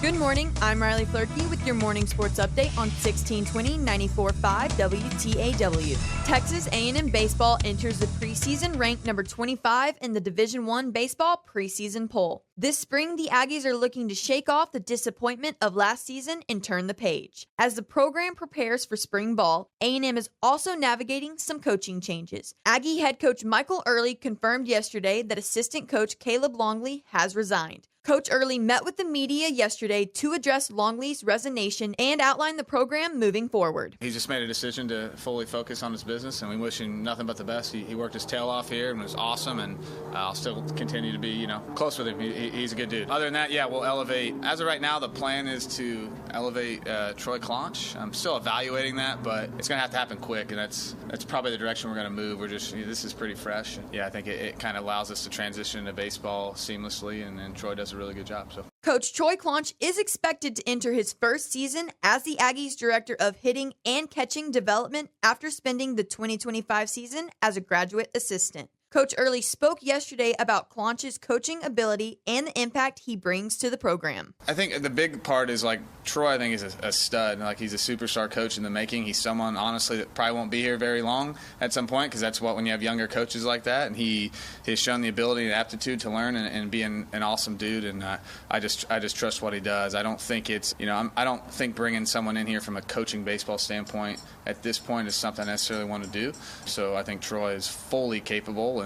Good morning, I'm Riley Floerke with your morning sports update on 1620 94.5 WTAW. Texas A&M baseball enters the preseason ranked number 25 in the Division I baseball preseason poll. This spring, the Aggies are looking to shake off the disappointment of last season and turn the page. As the program prepares for spring ball, A&M is also navigating some coaching changes. Aggie head coach Michael Early confirmed yesterday that assistant coach Caleb Longley has resigned. Coach Early met with the media yesterday to address Longley's resignation and outline the program moving forward. He just made a decision to fully focus on his business, and we wish him nothing but the best. He worked his tail off here and was awesome, and I'll still continue to be, close with him. He's a good dude. Other than that, we'll elevate. As of right now, the plan is to elevate Troy Clonch. I'm still evaluating that, but it's going to have to happen quick, and that's probably the direction we're going to move. This is pretty fresh. I think it kind of allows us to transition into baseball seamlessly, and Troy does a really good job. So, Coach Troy Clonch is expected to enter his first season as the Aggies' director of hitting and catching development after spending the 2025 season as a graduate assistant. Coach Early spoke yesterday about Clonch's coaching ability and the impact he brings to the program. I think the big part is, Troy, I think, is a stud. He's a superstar coach in the making. He's someone, honestly, that probably won't be here very long at some point, because that's when you have younger coaches like that. And he has shown the ability and aptitude to learn and be an awesome dude. And I just trust what he does. I don't think it's, I don't think bringing someone in here from a coaching baseball standpoint at this point is something I necessarily want to do. So I think Troy is fully capable. And,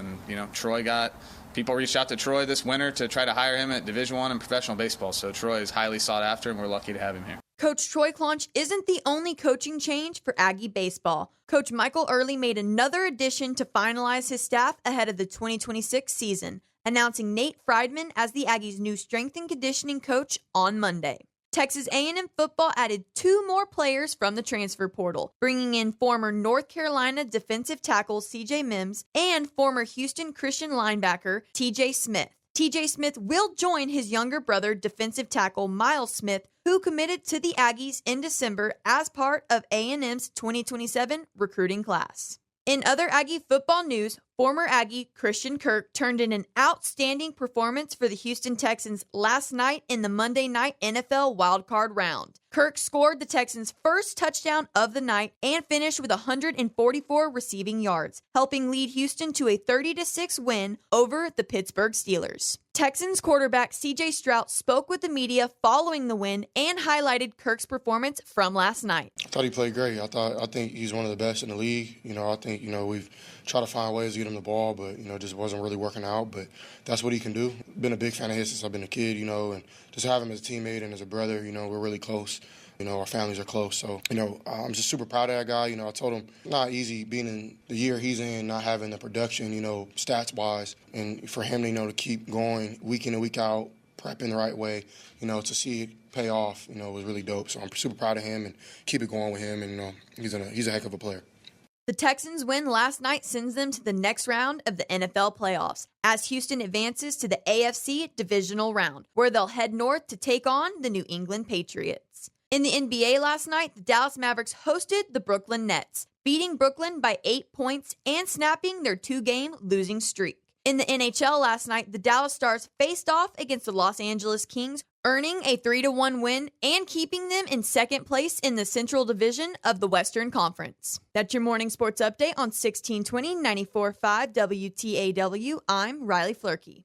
people reached out to Troy this winter to try to hire him at Division I and professional baseball. So Troy is highly sought after, and we're lucky to have him here. Coach Troy Clonch isn't the only coaching change for Aggie baseball. Coach Michael Early made another addition to finalize his staff ahead of the 2026 season, announcing Nate Friedman as the Aggies' new strength and conditioning coach on Monday. Texas A&M football added 2 more players from the transfer portal, bringing in former North Carolina defensive tackle C.J. Mims and former Houston Christian linebacker T.J. Smith. T.J. Smith will join his younger brother, defensive tackle Miles Smith, who committed to the Aggies in December as part of A&M's 2027 recruiting class. In other Aggie football news, former Aggie Christian Kirk turned in an outstanding performance for the Houston Texans last night in the Monday night NFL wildcard round. Kirk scored the Texans' first touchdown of the night and finished with 144 receiving yards, helping lead Houston to a 30-6 win over the Pittsburgh Steelers. Texans quarterback C.J. Stroud spoke with the media following the win and highlighted Kirk's performance from last night. I thought he played great. I think he's one of the best in the league. I think we've tried to find ways to get him the ball, but just wasn't really working out. But that's what he can do. Been a big fan of his since I've been a kid, and just have him as a teammate and as a brother. We're really close. Our families are close. So, I'm just super proud of that guy. I told him not easy being in the year he's in, not having the production, stats-wise. And for him, to keep going week in and week out, prepping the right way, to see it pay off, was really dope. So I'm super proud of him and keep it going with him. And, he's a heck of a player. The Texans' win last night sends them to the next round of the NFL playoffs as Houston advances to the AFC divisional round, where they'll head north to take on the New England Patriots. In the NBA last night, the Dallas Mavericks hosted the Brooklyn Nets, beating Brooklyn by 8 points and snapping their 2-game losing streak. In the NHL last night, the Dallas Stars faced off against the Los Angeles Kings, earning a 3-1 win and keeping them in second place in the Central Division of the Western Conference. That's your morning sports update on 1620 94.5 WTAW. I'm Riley Floerke.